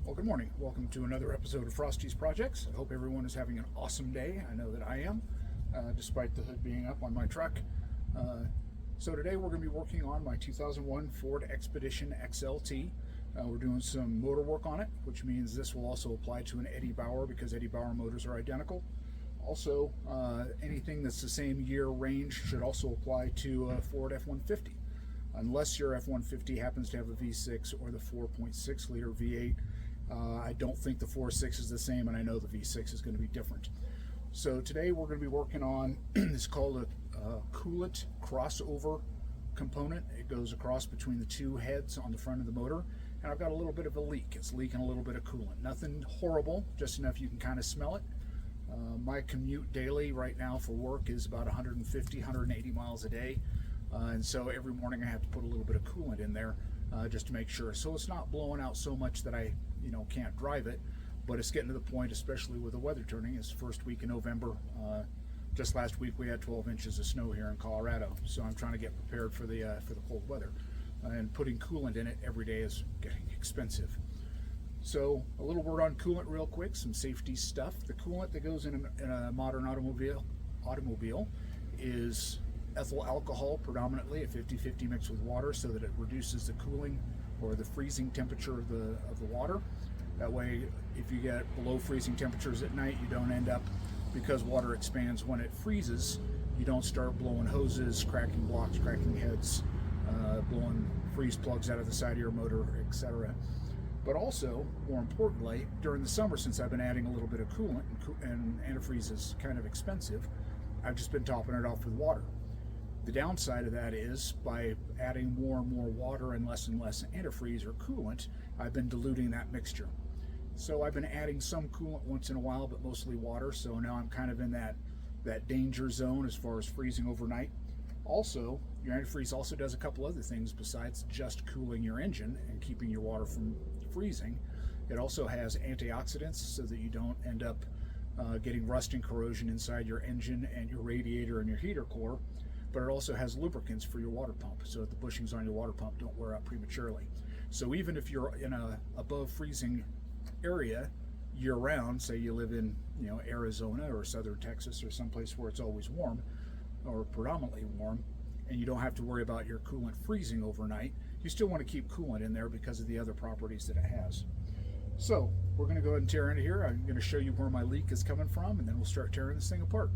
Well, good morning. Welcome to another episode of Frosty's Projects. I hope everyone is having an awesome day. I know that I am, despite the hood being up on my truck. So today we're going to be working on my 2001 Ford Expedition XLT. We're doing some motor work on it, which means this will also apply to an Eddie Bauer because Eddie Bauer motors are identical. Also, anything that's the same year range should also apply to a Ford F-150. Unless your F-150 happens to have a V6 or the 4.6 liter V8. I don't think the 4.6 is the same, and I know the V6 is going to be different. So today we're going to be working on, it's called a coolant crossover component. It goes across between the two heads on the front of the motor, and I've got a little bit of a leak. It's leaking a little bit of coolant. Nothing horrible, just enough you can kind of smell it. My commute daily right now for work is about 150, 180 miles a day. And so every morning I have to put a little bit of coolant in there just to make sure. So it's not blowing out so much that I can't drive it, but it's getting to the point, especially with the weather turning. It's the first week in November. Just last week we had 12 inches of snow here in Colorado, so I'm trying to get prepared for the cold weather. And putting coolant in it every day is getting expensive. So a little word on coolant real quick, some safety stuff. The coolant that goes in a modern automobile is ethyl alcohol, predominantly a 50-50 mixed with water, so that it reduces the cooling or the freezing temperature of the water. That way, if you get below freezing temperatures at night, you don't end up, because water expands when it freezes, you don't start blowing hoses, cracking blocks, cracking heads, blowing freeze plugs out of the side of your motor, etc. But also, more importantly, during the summer, since I've been adding a little bit of coolant, and antifreeze is kind of expensive, I've just been topping it off with water. The downside of that is, by adding more and more water and less antifreeze or coolant, I've been diluting that mixture. So I've been adding some coolant once in a while, but mostly water, so now I'm kind of in that danger zone as far as freezing overnight. Also, your antifreeze also does a couple other things besides just cooling your engine and keeping your water from freezing. It also has antioxidants so that you don't end up getting rust and corrosion inside your engine and your radiator and your heater core. But it also has lubricants for your water pump, so that the bushings on your water pump don't wear out prematurely. So even if you're in a above freezing area year round, say you live in Arizona or southern Texas or someplace where it's always warm or predominantly warm, and you don't have to worry about your coolant freezing overnight, you still want to keep coolant in there because of the other properties that it has. So we're going to go ahead and tear into here. I'm going to show you where my leak is coming from, and then we'll start tearing this thing apart.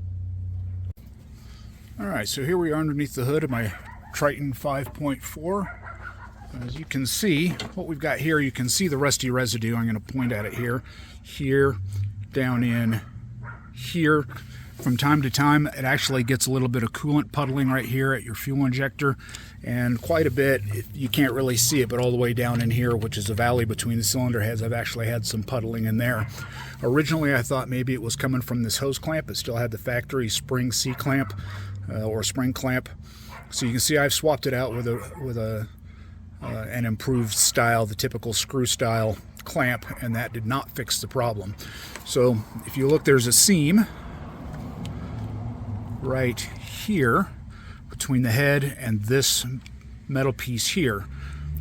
Alright, so here we are underneath the hood of my Triton 5.4. As you can see, what we've got here, you can see the rusty residue. I'm going to point at it here, down in here. From time to time, it actually gets a little bit of coolant puddling right here at your fuel injector, and quite a bit. You can't really see it, but all the way down in here, which is a valley between the cylinder heads, I've actually had some puddling in there. Originally, I thought maybe it was coming from this hose clamp. It still had the factory spring C-clamp. Or spring clamp. So you can see I've swapped it out with an improved style, the typical screw style clamp, and that did not fix the problem. So if you look, there's a seam right here between the head and this metal piece here.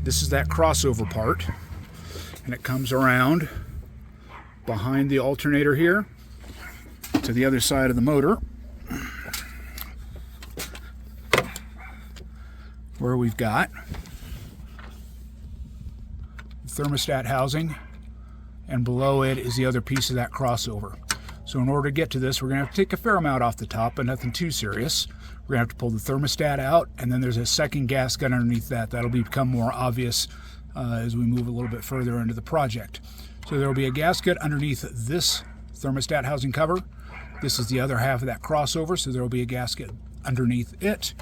This is that crossover part, and it comes around behind the alternator here to the other side of the motor, where we've got the thermostat housing, and below it is the other piece of that crossover. So in order to get to this, we're going to have to take a fair amount off the top, but nothing too serious. We're going to have to pull the thermostat out, and then there's a second gasket underneath that. That'll become more obvious as we move a little bit further into the project. So there will be a gasket underneath this thermostat housing cover. This is the other half of that crossover, so there will be a gasket underneath it.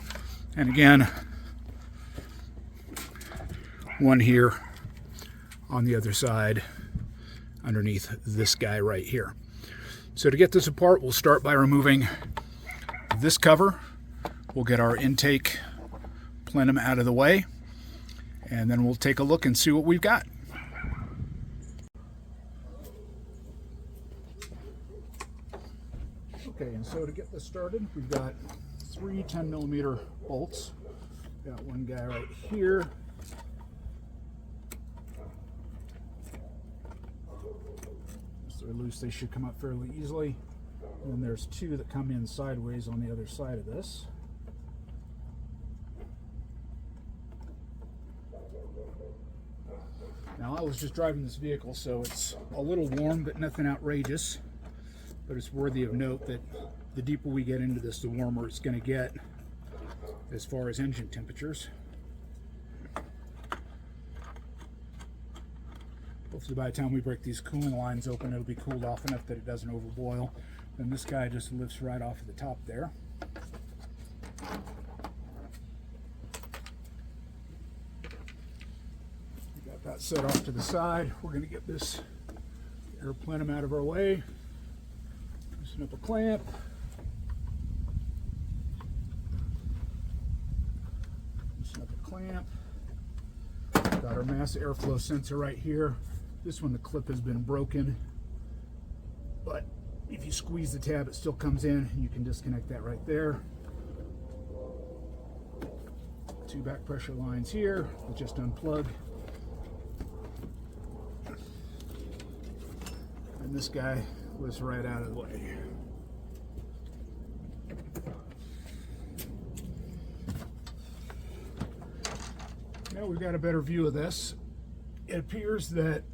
And again, one here on the other side underneath this guy right here. So to get this apart, we'll start by removing this cover. We'll get our intake plenum out of the way, and then we'll take a look and see what we've got. Okay, and so to get this started, we've got 3 10mm bolts. Got one guy right here. they're loose, they should come up fairly easily. And then there's two that come in sideways on the other side of this. Now, I was just driving this vehicle, so it's a little warm, but nothing outrageous. But it's worthy of note that the deeper we get into this, the warmer it's going to get as far as engine temperatures. Hopefully by the time we break these cooling lines open, it'll be cooled off enough that it doesn't overboil. And this guy just lifts right off of the top there. We got that set off to the side. We're going to get this air plenum out of our way. Loosen up a clamp. Loosen up a clamp. Got our mass airflow sensor right here. This one, the clip has been broken, but if you squeeze the tab, it still comes in. You can disconnect that right there. Two back pressure lines here. We'll just unplug. And this guy was right out of the way. Now we've got a better view of this. It appears that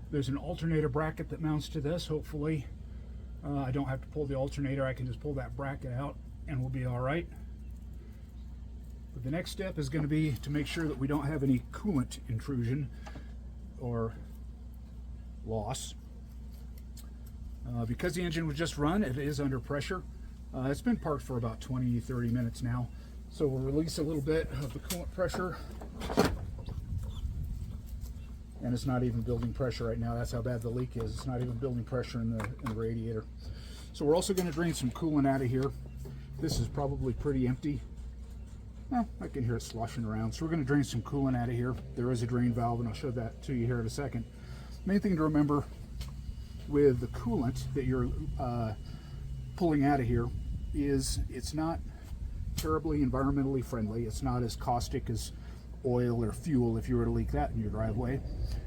there's an alternator bracket that mounts to this, hopefully. I don't have to pull the alternator, I can just pull that bracket out and we'll be all right. But the next step is going to be to make sure that we don't have any coolant intrusion or loss. Because the engine was just run, it is under pressure. It's been parked for about 20-30 minutes now. So we'll release a little bit of the coolant pressure. And it's not even building pressure right now. That's how bad the leak is. It's not even building pressure in the radiator. So we're also going to drain some coolant out of here. This is probably pretty empty. Well, I can hear it sloshing around. So we're going to drain some coolant out of here. There is a drain valve, and I'll show that to you here in a second. Main thing to remember with the coolant that you're pulling out of here is it's not terribly environmentally friendly. It's not as caustic as oil or fuel if you were to leak that in your driveway,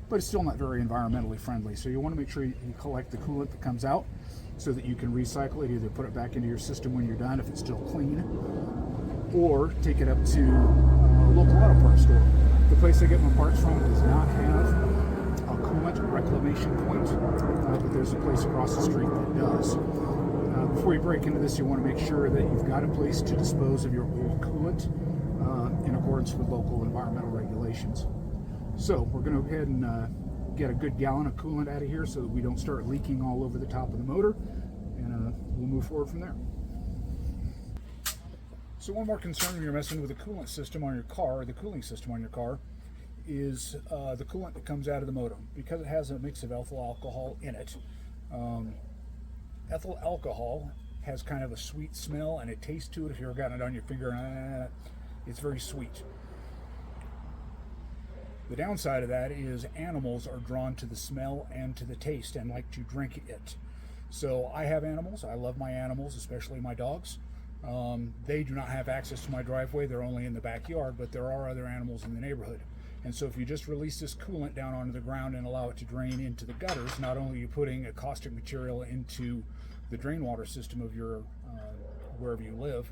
but it's still not very environmentally friendly. So you want to make sure you collect the coolant that comes out so that you can recycle it, either put it back into your system when you're done if it's still clean, or take it up to a local auto parts store. The place I get my parts from does not have a coolant reclamation point, but there's a place across the street that does. Before you break into this, you want to make sure that you've got a place to dispose of your old coolant in accordance with local environmental regulations. So we're going to go ahead and get a good gallon of coolant out of here so that we don't start leaking all over the top of the motor, and we'll move forward from there. So one more concern when you're messing with the coolant system on your car, or the cooling system on your car, is the coolant that comes out of the motor. Because it has a mix of ethyl alcohol in it, ethyl alcohol has kind of a sweet smell and a taste to it. If you've ever gotten it on your finger, it's very sweet. The downside of that is animals are drawn to the smell and to the taste and like to drink it. So I have animals. I love my animals, especially my dogs. They do not have access to my driveway. They're only in the backyard, but there are other animals in the neighborhood. And so if you just release this coolant down onto the ground and allow it to drain into the gutters, not only are you putting a caustic material into the drain water system of your wherever you live,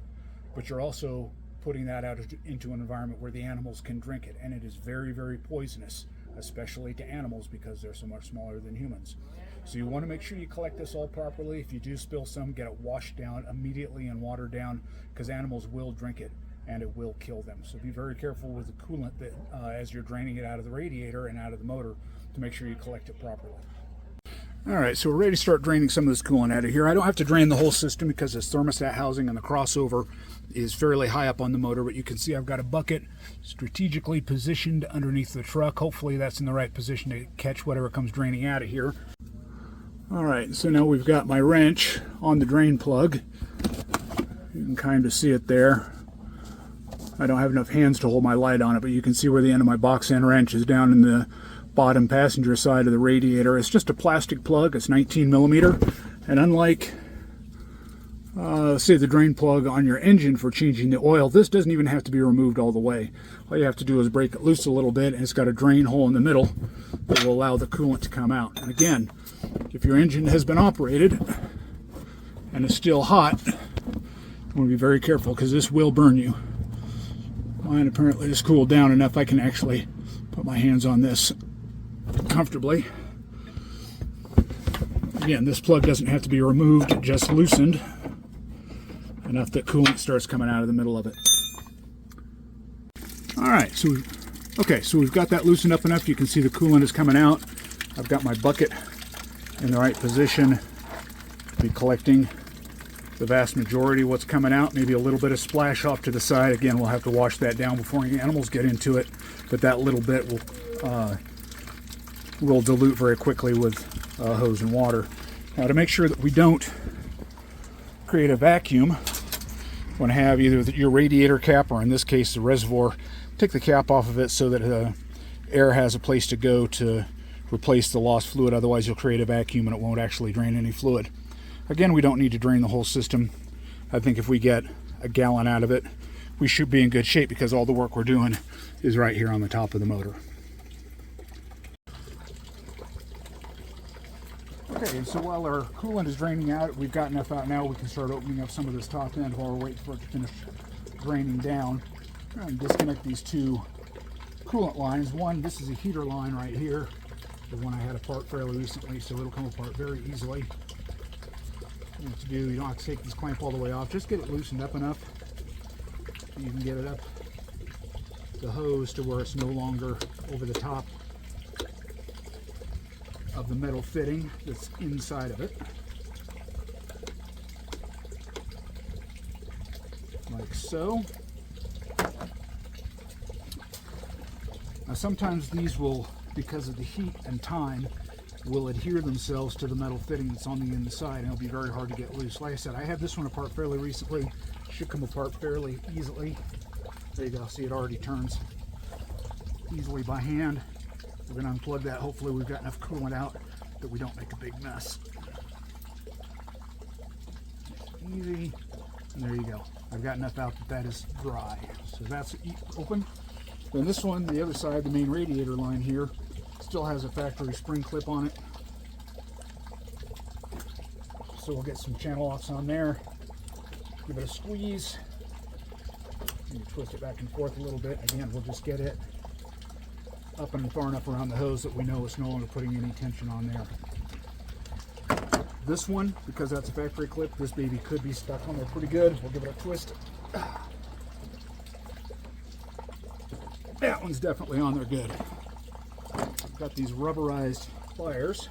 but you're also putting that out into an environment where the animals can drink it. And it is very, very poisonous, especially to animals because they're so much smaller than humans. So you want to make sure you collect this all properly. If you do spill some, get it washed down immediately and watered down, because animals will drink it and it will kill them. So be very careful with the coolant that as you're draining it out of the radiator and out of the motor, to make sure you collect it properly. All right, so we're ready to start draining some of this coolant out of here. I don't have to drain the whole system because this thermostat housing and the crossover is fairly high up on the motor, but you can see I've got a bucket strategically positioned underneath the truck. Hopefully that's in the right position to catch whatever comes draining out of here. All right, so now we've got my wrench on the drain plug. You can kind of see it there. I don't have enough hands to hold my light on it, but you can see where the end of my box end wrench is down in the bottom passenger side of the radiator. It's just a plastic plug. It's 19 millimeter, and unlike say the drain plug on your engine for changing the oil, this doesn't even have to be removed all the way. All you have to do is break it loose a little bit, and it's got a drain hole in the middle that will allow the coolant to come out. And again, if your engine has been operated and is still hot, you want to be very careful because this will burn you. Mine apparently has cooled down enough I can actually put my hands on this comfortably. Again, this plug doesn't have to be removed, just loosened enough that coolant starts coming out of the middle of it. Alright, so we've got that loosened up enough. You can see the coolant is coming out. I've got my bucket in the right position to be collecting the vast majority of what's coming out. Maybe a little bit of splash off to the side. Again, we'll have to wash that down before any animals get into it, but that little bit will dilute very quickly with hose and water. Now, to make sure that we don't create a vacuum, you want to have either your radiator cap, or in this case the reservoir, take the cap off of it so that air has a place to go to replace the lost fluid. Otherwise you'll create a vacuum and it won't actually drain any fluid. Again, we don't need to drain the whole system. I think if we get a gallon out of it, we should be in good shape because all the work we're doing is right here on the top of the motor. Okay, so while our coolant is draining out, we've got enough out now, we can start opening up some of this top end while we're waiting for it to finish draining down. I'm going to disconnect these two coolant lines. One, this is a heater line right here, the one I had apart fairly recently, so it'll come apart very easily. What to do, you don't have to take this clamp all the way off, just get it loosened up enough so you can get it up the hose to where it's no longer over the top of the metal fitting that's inside of it, like so. Now sometimes these will, because of the heat and time, will adhere themselves to the metal fitting that's on the inside, and it'll be very hard to get loose. Like I said, I had this one apart fairly recently. Should come apart fairly easily. There you go, see it already turns easily by hand. We're going to unplug that. Hopefully we've got enough coolant out that we don't make a big mess. Easy. And there you go. I've got enough out that is dry. So that's open. Then this one, the other side, the main radiator line here, still has a factory spring clip on it. So we'll get some channel locks on there. Give it a squeeze. Maybe twist it back and forth a little bit. Again, we'll just get it up and far enough around the hose that we know it's no longer putting any tension on there. This one, because that's a factory clip, this baby could be stuck on there pretty good. We'll give it a twist. That one's definitely on there good. I've got these rubberized pliers.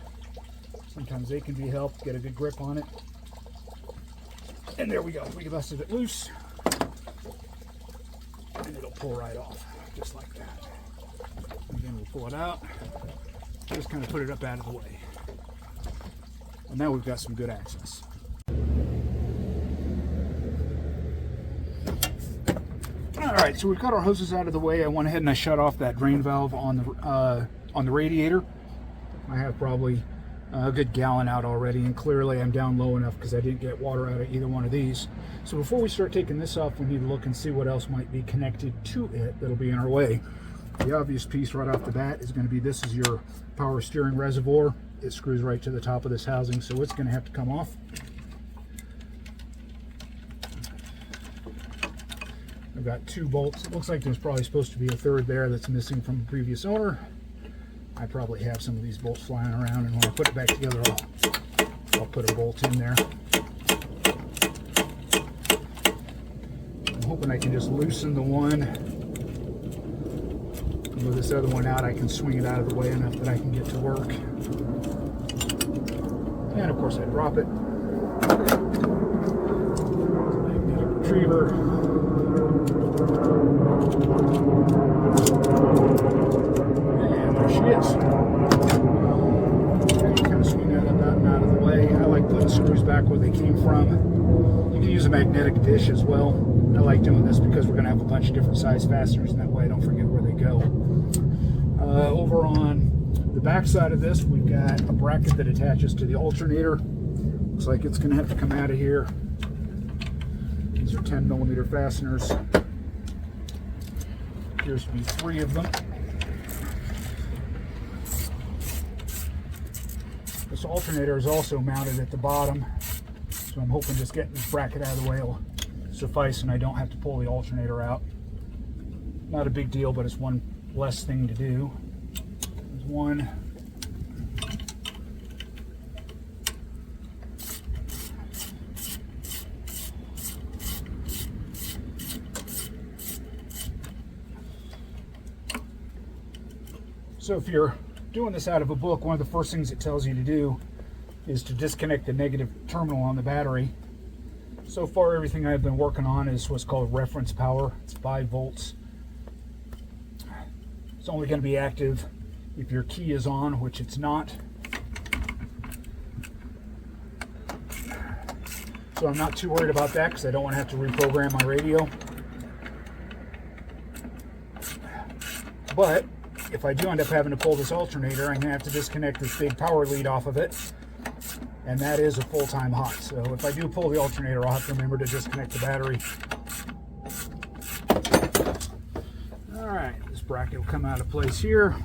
Sometimes they can be helped. Get a good grip on it. And there we go. We busted it loose. And it'll pull right off, just like that. Again, we'll pull it out, just kind of put it up out of the way. And now we've got some good access. Alright, so we've got our hoses out of the way. I went ahead and I shut off that drain valve on the radiator. I have probably a good gallon out already, and clearly I'm down low enough because I didn't get water out of either one of these. So before we start taking this off, we need to look and see what else might be connected to it that'll be in our way. The obvious piece right off the bat is going to be, this is your power steering reservoir. It screws right to the top of this housing, so it's going to have to come off. I've got two bolts. It looks like there's probably supposed to be a third there that's missing from the previous owner. I probably have some of these bolts flying around, and when I put it back together, I'll put a bolt in there. I'm hoping I can just loosen the one. With this other one out, I can swing it out of the way enough that I can get to work. And of course I drop it. Magnetic retriever. And there she is. Okay, kind of swing that up and out of the way. I like putting screws back where they came from. You can use a magnetic dish as well. I like doing this because we're going to have a bunch of different size fasteners, and that way I don't forget where they go. Over on the back side of this, we've got a bracket that attaches to the alternator. Looks like it's going to have to come out of here. These are 10mm fasteners. Appears to be 3 of them. This alternator is also mounted at the bottom, so I'm hoping just getting this bracket out of the way will suffice and I don't have to pull the alternator out. Not a big deal, but it's one less thing to do. There's one. So if you're doing this out of a book, one of the first things it tells you to do is to disconnect the negative terminal on the battery. So far everything I've been working on is what's called reference power. It's 5 volts. It's only going to be active if your key is on, which it's not. So I'm not too worried about that because I don't want to have to reprogram my radio. But if I do end up having to pull this alternator, I'm going to have to disconnect this big power lead off of it, and that is a full-time hot. So if I do pull the alternator, I'll have to remember to disconnect the battery. Alright, this bracket will come out of place here,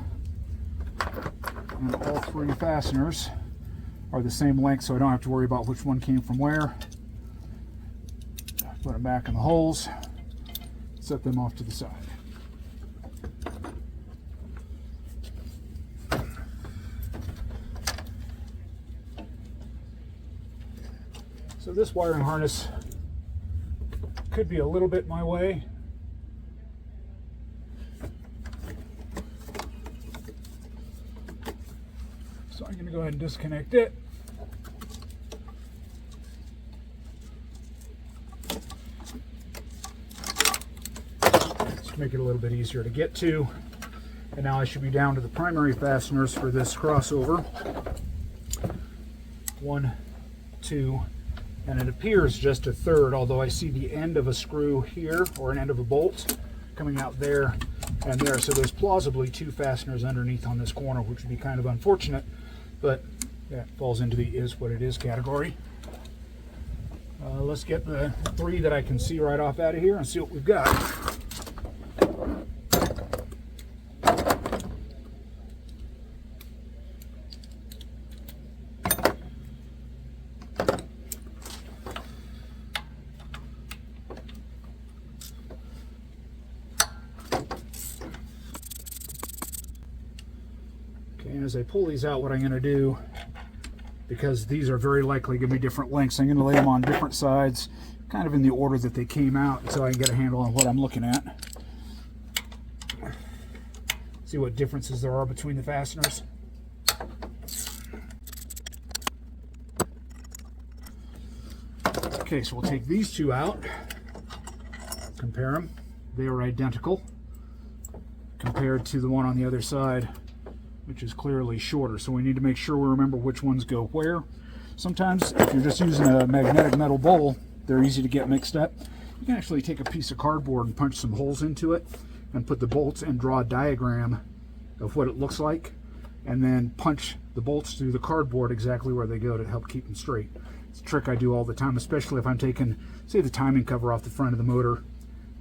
and all 3 fasteners are the same length, so I don't have to worry about which one came from where. Put them back in the holes, set them off to the side. So this wiring harness could be a little bit my way. So I'm going to go ahead and disconnect it. Just to make it a little bit easier to get to. And now I should be down to the primary fasteners for this crossover. 1, 2, and it appears just a third, although I see the end of a screw here, or an end of a bolt coming out there and there. So there's plausibly 2 fasteners underneath on this corner, which would be kind of unfortunate, but that falls into the is what it is category. Let's get the 3 that I can see right off out of here and see what we've got. And as I pull these out, what I'm going to do, because these are very likely going to be different lengths, I'm going to lay them on different sides, kind of in the order that they came out, so I can get a handle on what I'm looking at. See what differences there are between the fasteners. Okay, so we'll take these 2 out, compare them. They are identical compared to the one on the other side, which is clearly shorter. So we need to make sure we remember which ones go where. Sometimes if you're just using a magnetic metal bowl, they're easy to get mixed up. You can actually take a piece of cardboard and punch some holes into it and put the bolts and draw a diagram of what it looks like, and then punch the bolts through the cardboard exactly where they go to help keep them straight. It's a trick I do all the time, especially if I'm taking, say, the timing cover off the front of the motor.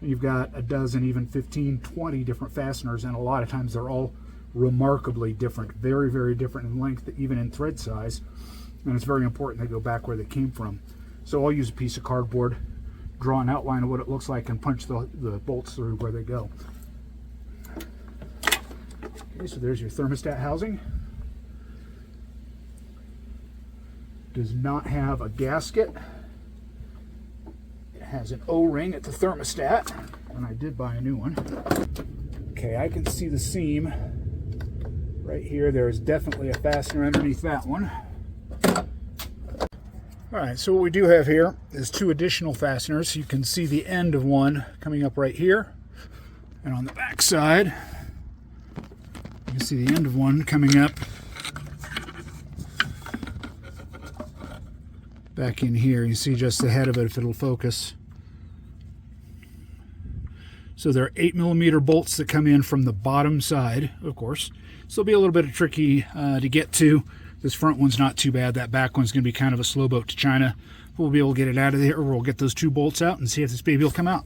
And you've got a dozen, even 15, 20 different fasteners, and a lot of times they're all remarkably different, very, very different in length, even in thread size, and it's very important they go back where they came from. So I'll use a piece of cardboard, draw an outline of what it looks like, and punch the bolts through where they go. Okay, so there's your thermostat housing. Does not have a gasket. It has an O-ring at the thermostat, and I did buy a new one. Okay, I can see the seam right here. There is definitely a fastener underneath that one. Alright, so what we do have here is 2 additional fasteners. You can see the end of one coming up right here, and on the back side you can see the end of one coming up back in here. You see just the head of it if it'll focus. So there are 8mm bolts that come in from the bottom side, of course. So it'll be a little bit tricky to get to. This front one's not too bad. That back one's going to be kind of a slow boat to China. We'll be able to get it out of there, or we'll get those 2 bolts out and see if this baby will come out.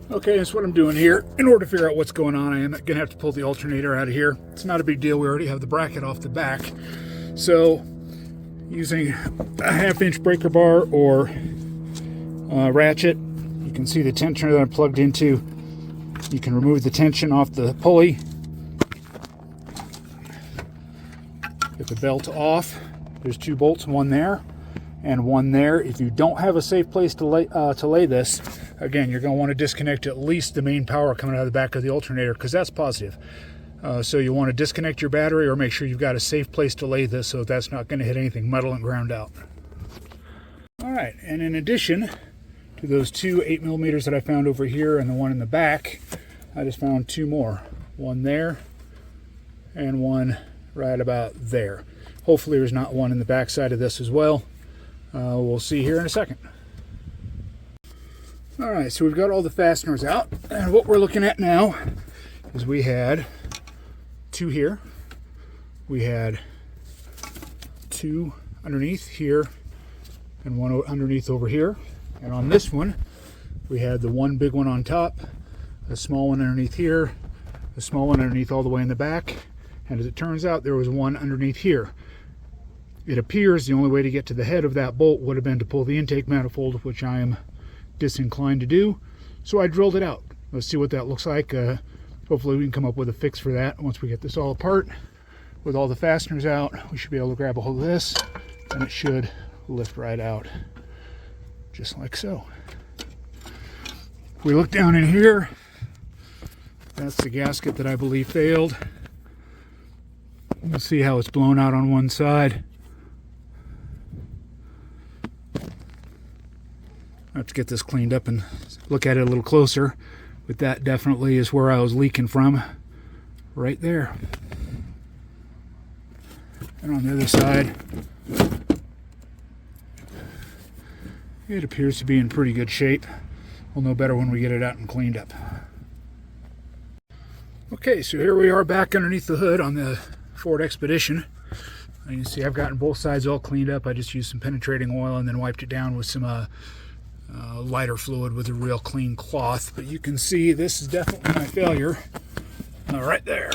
Okay, that's what I'm doing here. In order to figure out what's going on, I am going to have to pull the alternator out of here. It's not a big deal. We already have the bracket off the back. So, using a 1/2-inch breaker bar or ratchet, you can see the tensioner that I'm plugged into. You can remove the tension off the pulley. Get the belt off. There's 2 bolts, one there and one there. If you don't have a safe place to lay this, again, you're going to want to disconnect at least the main power coming out of the back of the alternator, because that's positive. So you want to disconnect your battery or make sure you've got a safe place to lay this so that's not going to hit anything metal and ground out. All right, and in addition to those 2 8mm that I found over here and the one in the back, I just found 2 more. One there and one right about there. Hopefully there's not one in the back side of this as well. We'll see here in a second. All right, so we've got all the fasteners out, and what we're looking at now is we had 2 here, we had 2 underneath here, and 1 underneath over here. And on this one, we had the 1 big one on top, a small one underneath here, a small one underneath all the way in the back, and as it turns out, there was 1 underneath here. It appears the only way to get to the head of that bolt would have been to pull the intake manifold, which I am disinclined to do, so I drilled it out. Let's see what that looks like. Hopefully we can come up with a fix for that once we get this all apart. With all the fasteners out, we should be able to grab a hold of this, and it should lift right out, just like so. If we look down in here, that's the gasket that I believe failed. You can see how it's blown out on one side. I have to get this cleaned up and look at it a little closer, but that definitely is where I was leaking from, right there. And on the other side, it appears to be in pretty good shape. We'll know better when we get it out and cleaned up. Okay, so here we are back underneath the hood on the Ford Expedition. And you can see I've gotten both sides all cleaned up. I just used some penetrating oil and then wiped it down with some lighter fluid with a real clean cloth. But you can see this is definitely my failure right there.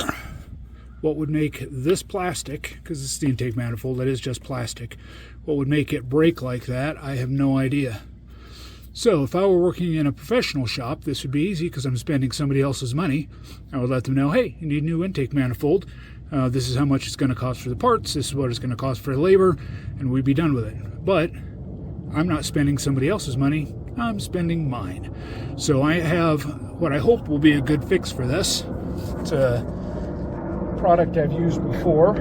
What would make this plastic, because it's the intake manifold, that is just plastic, what would make it break like that, I have no idea. So if I were working in a professional shop, this would be easy because I'm spending somebody else's money. I would let them know, hey, you need a new intake manifold. This is how much it's going to cost for the parts. This is what it's going to cost for the labor, and we'd be done with it. But I'm not spending somebody else's money. I'm spending mine. So I have what I hope will be a good fix for this. It's a product I've used before.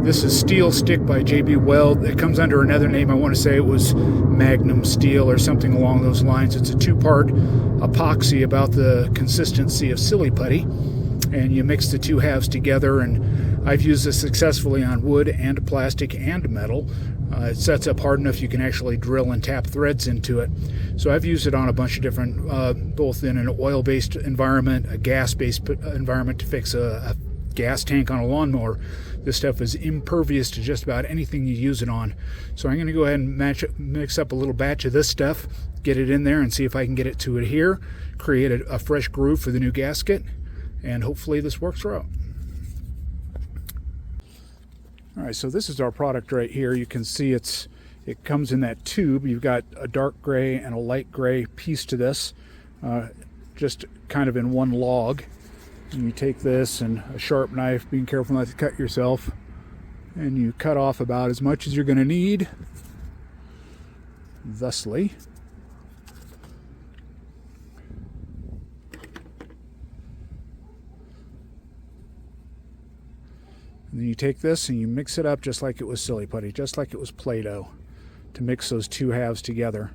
This is Steel Stick by JB Weld. It comes under another name. I want to say it was Magnum Steel or something along those lines. It's a 2-part epoxy about the consistency of silly putty. And you mix the 2 halves together, and I've used this successfully on wood and plastic and metal. It sets up hard enough you can actually drill and tap threads into it. So I've used it on a bunch of different, both in an oil-based environment, a gas-based environment to fix a gas tank on a lawnmower. This stuff is impervious to just about anything you use it on. So I'm going to go ahead and mix up a little batch of this stuff, get it in there and see if I can get it to adhere, create a fresh groove for the new gasket, and hopefully this works out. All right, so this is our product right here. You can see it comes in that tube. You've got a dark gray and a light gray piece to this, just kind of in one log. And you take this and a sharp knife, being careful not to cut yourself, and you cut off about as much as you're going to need, thusly. And then you take this and you mix it up just like it was silly putty, just like it was Play-Doh, to mix those 2 halves together.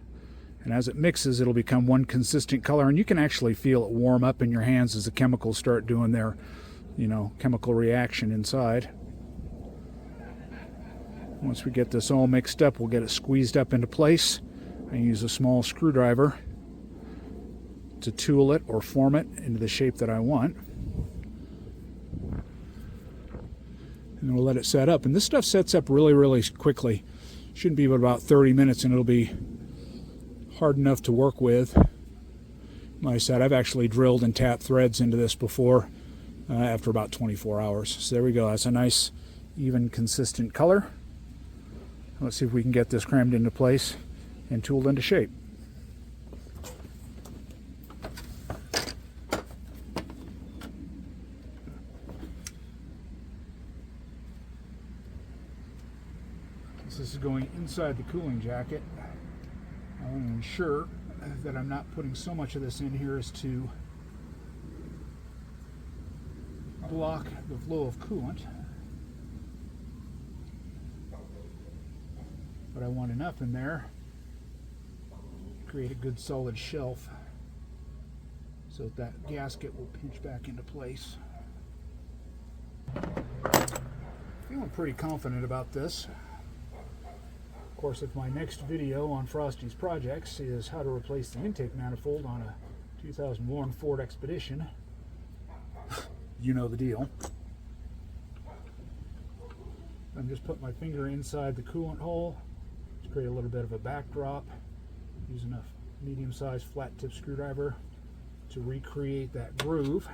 And as it mixes, it'll become one consistent color, and you can actually feel it warm up in your hands as the chemicals start doing their, chemical reaction inside. Once we get this all mixed up, we'll get it squeezed up into place. I use a small screwdriver to tool it or form it into the shape that I want. And we'll let it set up. And this stuff sets up really, really quickly. Shouldn't be but about 30 minutes, and it'll be hard enough to work with. Like I said, I've actually drilled and tapped threads into this before after about 24 hours. So there we go. That's a nice, even, consistent color. Let's see if we can get this crammed into place and tooled into shape. This is going inside the cooling jacket. I want to ensure that I'm not putting so much of this in here as to block the flow of coolant. But I want enough in there to create a good solid shelf so that gasket will pinch back into place. Feeling pretty confident about this. Of course, if my next video on Frosty's projects is how to replace the intake manifold on a 2001 Ford Expedition, you know the deal. I'm just putting my finger inside the coolant hole to create a little bit of a backdrop, using a medium-sized flat tip screwdriver to recreate that groove.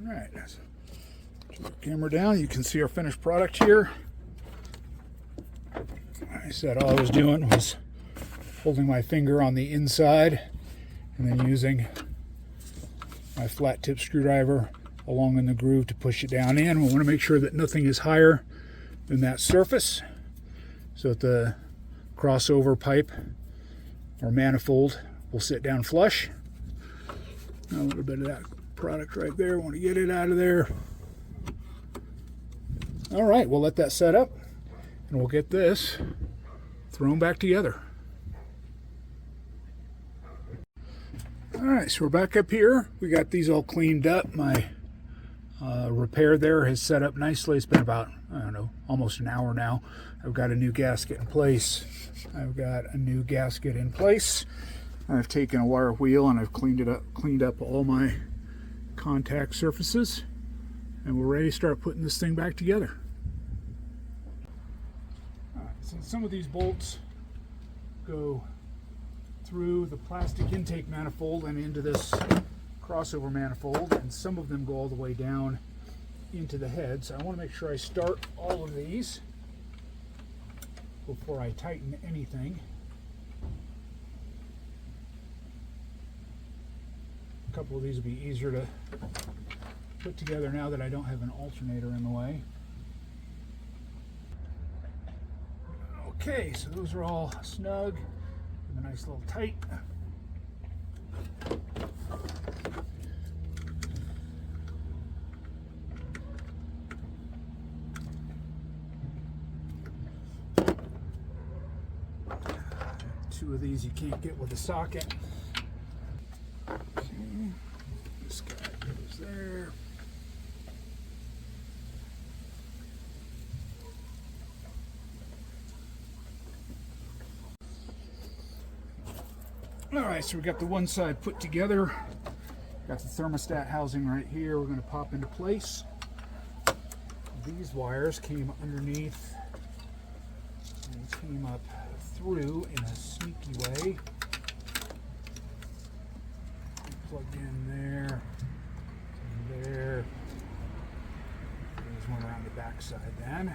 All right, turn the camera down. You can see our finished product here. Like I said, all I was doing was holding my finger on the inside and then using my flat tip screwdriver along in the groove to push it down in. We want to make sure that nothing is higher than that surface so that the crossover pipe or manifold will sit down flush. A little bit of that product right there. Want to get it out of there. All right, we'll let that set up and we'll get this thrown back together. All right, so we're back up here. We got these all cleaned up. My repair there has set up nicely. It's been about, I don't know, almost an hour now. I've got a new gasket in place. I've taken a wire wheel and I've cleaned up all my contact surfaces, and we're ready to start putting this thing back together. So some of these bolts go through the plastic intake manifold and into this crossover manifold, and some of them go all the way down into the head. So I want to make sure I start all of these before I tighten anything. A couple of these will be easier to put together now that I don't have an alternator in the way. Okay, so those are all snug and a nice little tight. Two of these you can't get with a socket. Okay, this guy goes there. All right, so we got the one side put together. Got the thermostat housing right here. We're going to pop into place. These wires came underneath and came up through in a sneaky way. Plugged in there, and there. There's one around the back side then.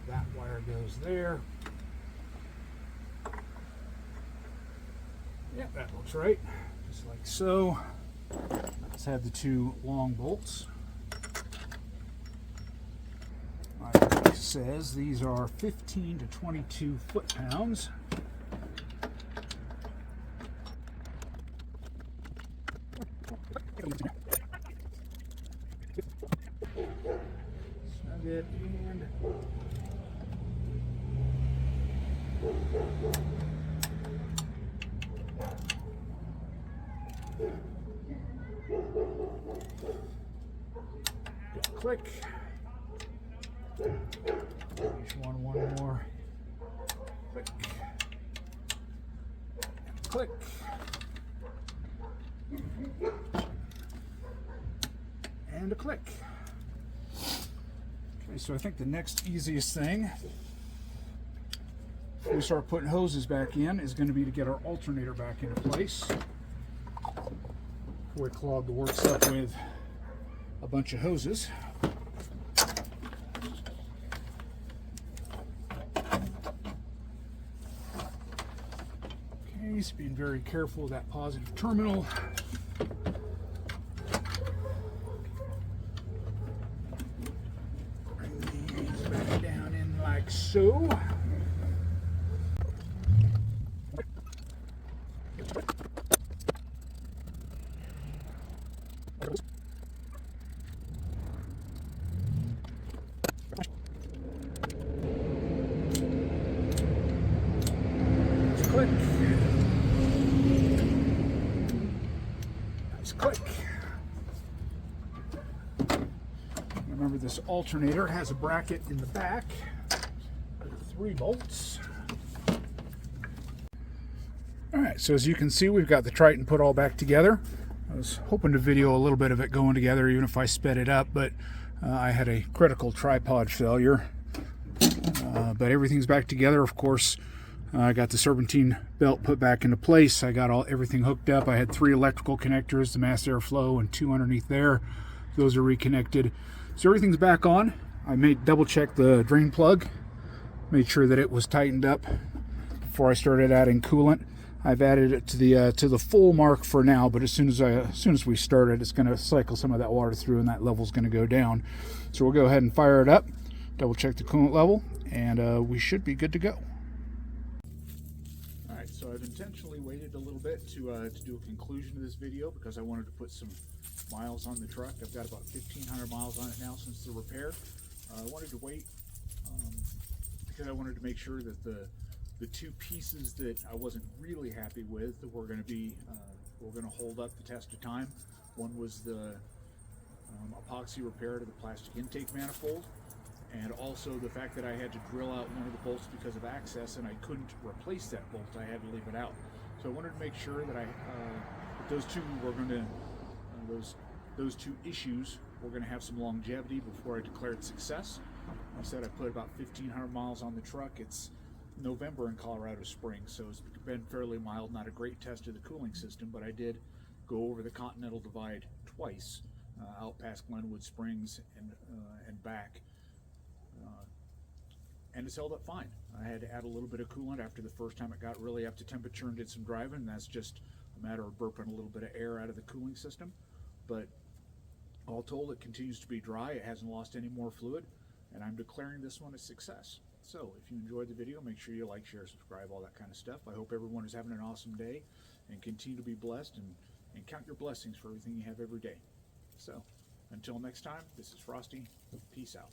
That wire goes there. Yep, that looks right. Just like so. Let's have the two long bolts. Like it says, these are 15 to 22 foot-pounds. Snug it and click. One more. Click. Click. And a click. Okay, so I think the next easiest thing we start putting hoses back in is going to be to get our alternator back into place. We clog the works up with a bunch of hoses. Okay, so being very careful of that positive terminal. Bring these back down in like so. Click. Nice click. Remember, this alternator has a bracket in the back with 3 bolts. Alright, so as you can see, we've got the Triton put all back together. I was hoping to video a little bit of it going together even if I sped it up, but I had a critical tripod failure. But everything's back together. Of course, I got the serpentine belt put back into place. I got everything hooked up. I had 3 electrical connectors, the mass airflow, and 2 underneath there. Those are reconnected. So everything's back on. I double check the drain plug, made sure that it was tightened up before I started adding coolant. I've added it to the full mark for now, but as soon as we start it, it's going to cycle some of that water through, and that level's going to go down. So we'll go ahead and fire it up, double check the coolant level, and we should be good to go. All right, so I've intentionally waited a little bit to do a conclusion to this video because I wanted to put some miles on the truck. I've got about 1,500 miles on it now since the repair. I wanted to wait because I wanted to make sure that the 2 pieces that I wasn't really happy with were going to hold up the test of time. One was the epoxy repair to the plastic intake manifold, and also the fact that I had to drill out one of the bolts because of access, and I couldn't replace that bolt. I had to leave it out. So I wanted to make sure that that those 2 were going to those 2 issues were going to have some longevity before I declared success. I said I put about 1,500 miles on the truck. It's November in Colorado Springs, so it's been fairly mild. Not a great test of the cooling system, but I did go over the Continental Divide twice, out past Glenwood Springs and back, and it's held up fine. I had to add a little bit of coolant after the first time it got really up to temperature and did some driving, and that's just a matter of burping a little bit of air out of the cooling system. But all told, it continues to be dry. It hasn't lost any more fluid, and I'm declaring this one a success. So if you enjoyed the video, make sure you like, share, subscribe, all that kind of stuff. I hope everyone is having an awesome day and continue to be blessed, and count your blessings for everything you have every day. So until next time, this is Frosty. Peace out.